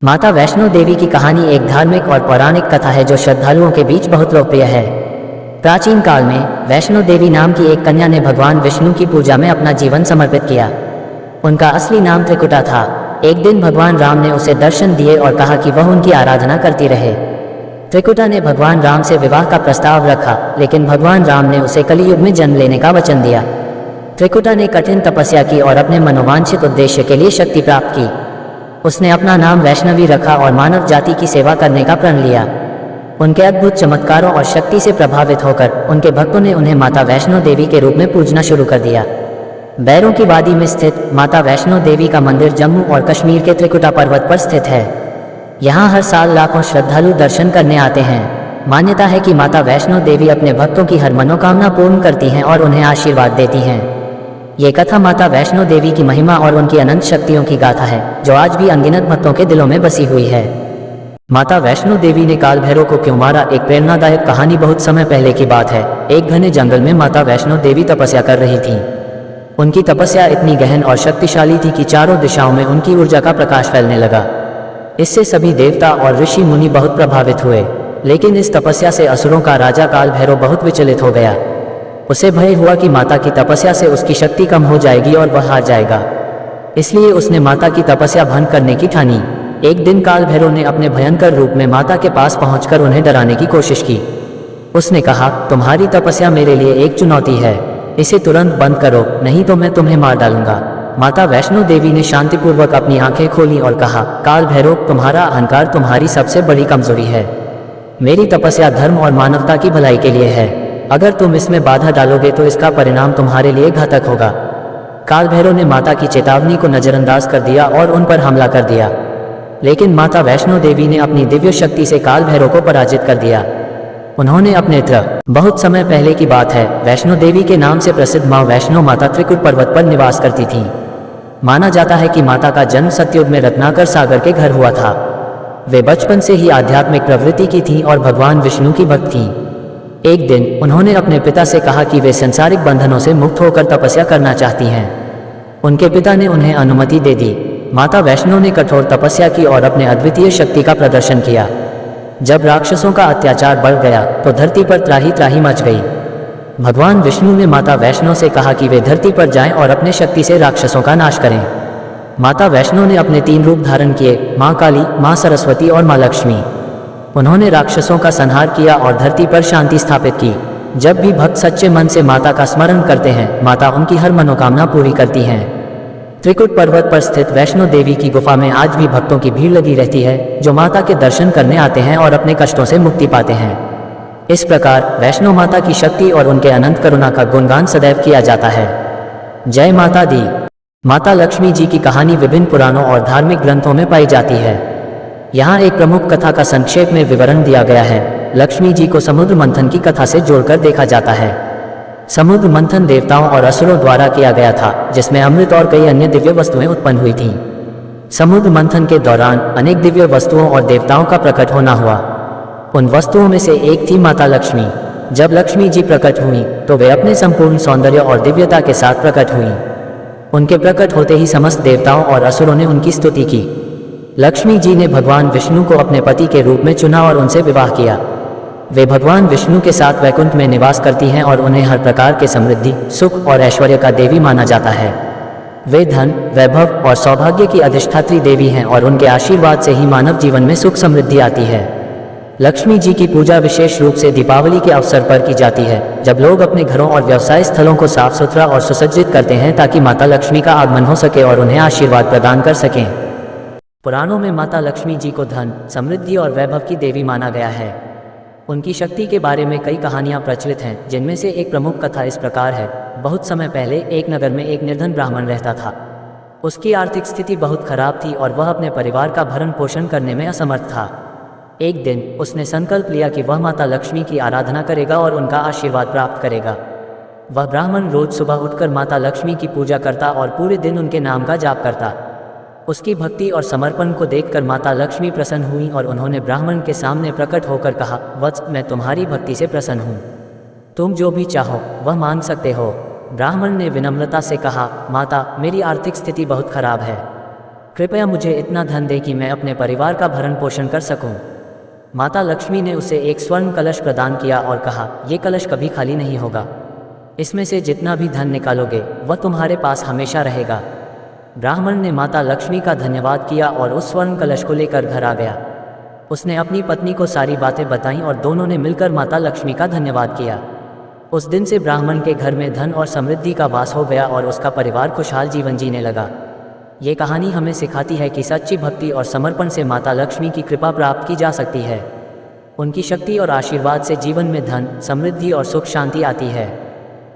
माता वैष्णो देवी की कहानी एक धार्मिक और पौराणिक कथा है जो श्रद्धालुओं के बीच बहुत लोकप्रिय है। प्राचीन काल में वैष्णो देवी नाम की एक कन्या ने भगवान विष्णु की पूजा में अपना जीवन समर्पित किया। उनका असली नाम त्रिकुटा था। एक दिन भगवान राम ने उसे दर्शन दिए और कहा कि वह उनकी आराधना करती रहे। त्रिकुटा ने भगवान राम से विवाह का प्रस्ताव रखा, लेकिन भगवान राम ने उसे कलियुग में जन्म लेने का वचन दिया। त्रिकुटा ने कठिन तपस्या की और अपने मनोवांछित उद्देश्य के लिए शक्ति प्राप्त की। उसने अपना नाम वैष्णवी रखा और मानव जाति की सेवा करने का प्रण लिया। उनके अद्भुत चमत्कारों और शक्ति से प्रभावित होकर उनके भक्तों ने उन्हें माता वैष्णो देवी के रूप में पूजना शुरू कर दिया। बैरों की वादी में स्थित माता वैष्णो देवी का मंदिर जम्मू और कश्मीर के त्रिकुटा पर्वत पर स्थित है। यहाँ हर साल लाखों श्रद्धालु दर्शन करने आते हैं। मान्यता है कि माता वैष्णो देवी अपने भक्तों की हर मनोकामना पूर्ण करती हैं और उन्हें आशीर्वाद देती हैं। ये कथा माता वैष्णो देवी की महिमा और उनकी अनंत शक्तियों की गाथा है, जो आज भी अनगिनत भक्तों के दिलों में बसी हुई है। माता वैष्णो देवी ने काल भैरव को क्यों मारा? एक प्रेरणादायक कहानी बहुत समय पहले की बात है। एक घने जंगल में माता वैष्णो देवी तपस्या कर रही थीं। उनकी तपस्या इतनी गहन और शक्तिशाली थी कि चारों दिशाओं में उनकी ऊर्जा का प्रकाश फैलने लगा। इससे सभी देवता और ऋषि मुनि बहुत प्रभावित हुए। लेकिन इस तपस्या से असुरों का राजा काल भैरव बहुत विचलित हो गया। उसे भय हुआ कि माता की तपस्या से उसकी शक्ति कम हो जाएगी और वह हार जाएगा। इसलिए उसने माता की तपस्या भंग करने की ठानी। एक दिन काल भैरव ने अपने भयंकर रूप में माता के पास पहुंचकर उन्हें डराने की कोशिश की। उसने कहा, तुम्हारी तपस्या मेरे लिए एक चुनौती है, इसे तुरंत बंद करो, नहीं तो मैं तुम्हें मार डालूंगा। माता वैष्णो देवी ने शांतिपूर्वक अपनी आंखें खोली और कहा, काल भैरव, तुम्हारा अहंकार तुम्हारी सबसे बड़ी कमजोरी है। मेरी तपस्या धर्म और मानवता की भलाई के लिए है। अगर तुम इसमें बाधा डालोगे तो इसका परिणाम तुम्हारे लिए घातक होगा। काल भैरव ने माता की चेतावनी को नजरअंदाज कर दिया और उन पर हमला कर दिया। लेकिन माता वैष्णो देवी ने अपनी दिव्य शक्ति से काल भैरव को पराजित कर दिया। उन्होंने अपने बहुत समय पहले की बात है, वैष्णो देवी के नाम से प्रसिद्ध माँ वैष्णो माता त्रिकुट पर्वत पर निवास करती थीं। माना जाता है कि माता का जन्म सतयुग में रत्नाकर सागर के घर हुआ था। वे बचपन से ही आध्यात्मिक प्रवृत्ति की थीं और भगवान विष्णु की भक्त थीं। एक दिन उन्होंने अपने पिता से कहा कि वे संसारिक बंधनों से मुक्त होकर तपस्या करना चाहती हैं। उनके पिता ने उन्हें अनुमति दे दी। माता वैष्णो ने कठोर तपस्या की और अपने अद्वितीय शक्ति का प्रदर्शन किया। जब राक्षसों का अत्याचार बढ़ गया तो धरती पर त्राही त्राही मच गई। भगवान विष्णु ने माता वैष्णो से कहा कि वे धरती पर जाएं और अपने शक्ति से राक्षसों का नाश करें। माता वैष्णो ने अपने 3 रूप धारण किए, माँ काली, माँ सरस्वती और माँ लक्ष्मी। उन्होंने राक्षसों का संहार किया और धरती पर शांति स्थापित की। जब भी भक्त सच्चे मन से माता का स्मरण करते हैं, माता उनकी हर मनोकामना पूरी करती हैं। त्रिकुट पर्वत पर स्थित वैष्णो देवी की गुफा में आज भी भक्तों की भीड़ लगी रहती है, जो माता के दर्शन करने आते हैं और अपने कष्टों से मुक्ति पाते हैं। इस प्रकार वैष्णो माता की शक्ति और उनके अनंत करुणा का गुणगान सदैव किया जाता है। जय माता दी। माता लक्ष्मी जी की कहानी विभिन्न पुराणों और धार्मिक ग्रंथों में पाई जाती है। यहाँ एक प्रमुख कथा का संक्षेप में विवरण दिया गया है। लक्ष्मी जी को समुद्र मंथन की कथा से जोड़कर देखा जाता है। समुद्र मंथन देवताओं और असुरों द्वारा किया गया था, जिसमें अमृत और कई अन्य दिव्य वस्तुएं उत्पन्न हुई थीं। समुद्र मंथन के दौरान अनेक दिव्य वस्तुओं और देवताओं का प्रकट होना हुआ। उन वस्तुओं में से एक थी माता लक्ष्मी। जब लक्ष्मी जी प्रकट हुई तो वे अपने संपूर्ण सौंदर्य और दिव्यता के साथ प्रकट हुई। उनके प्रकट होते ही समस्त देवताओं और असुरों ने उनकी स्तुति की। लक्ष्मी जी ने भगवान विष्णु को अपने पति के रूप में चुना और उनसे विवाह किया। वे भगवान विष्णु के साथ वैकुंठ में निवास करती हैं और उन्हें हर प्रकार के समृद्धि, सुख और ऐश्वर्य का देवी माना जाता है। वे धन, वैभव और सौभाग्य की अधिष्ठात्री देवी हैं और उनके आशीर्वाद से ही मानव जीवन में सुख समृद्धि आती है। लक्ष्मी जी की पूजा विशेष रूप से दीपावली के अवसर पर की जाती है, जब लोग अपने घरों और व्यवसाय स्थलों को साफ सुथरा और सुसज्जित करते हैं ताकि माता लक्ष्मी का आगमन हो सके और उन्हें आशीर्वाद प्रदान कर सकें। पुराणों में माता लक्ष्मी जी को धन, समृद्धि और वैभव की देवी माना गया है। उनकी शक्ति के बारे में कई कहानियां प्रचलित हैं, जिनमें से एक प्रमुख कथा इस प्रकार है। बहुत समय पहले एक नगर में एक निर्धन ब्राह्मण रहता था। उसकी आर्थिक स्थिति बहुत खराब थी और वह अपने परिवार का भरण पोषण करने में असमर्थ था। एक दिन उसने संकल्प लिया कि वह माता लक्ष्मी की आराधना करेगा और उनका आशीर्वाद प्राप्त करेगा। वह ब्राह्मण रोज सुबह उठकर माता लक्ष्मी की पूजा करता और पूरे दिन उनके नाम का जाप करता। उसकी भक्ति और समर्पण को देखकर माता लक्ष्मी प्रसन्न हुई और उन्होंने ब्राह्मण के सामने प्रकट होकर कहा, वत्स, मैं तुम्हारी भक्ति से प्रसन्न हूँ। तुम जो भी चाहो वह मांग सकते हो। ब्राह्मण ने विनम्रता से कहा, माता, मेरी आर्थिक स्थिति बहुत खराब है। कृपया मुझे इतना धन दे कि मैं अपने परिवार का भरण पोषण कर सकूं। माता लक्ष्मी ने उसे एक स्वर्ण कलश प्रदान किया और कहा, ये कलश कभी खाली नहीं होगा। इसमें से जितना भी धन निकालोगे वह तुम्हारे पास हमेशा रहेगा। ब्राह्मण ने माता लक्ष्मी का धन्यवाद किया और उस स्वर्ण कलश को लेकर घर आ गया। उसने अपनी पत्नी को सारी बातें बताईं और दोनों ने मिलकर माता लक्ष्मी का धन्यवाद किया। उस दिन से ब्राह्मण के घर में धन और समृद्धि का वास हो गया और उसका परिवार खुशहाल जीवन जीने लगा। ये कहानी हमें सिखाती है कि सच्ची भक्ति और समर्पण से माता लक्ष्मी की कृपा प्राप्त की जा सकती है। उनकी शक्ति और आशीर्वाद से जीवन में धन, समृद्धि और सुख शांति आती है।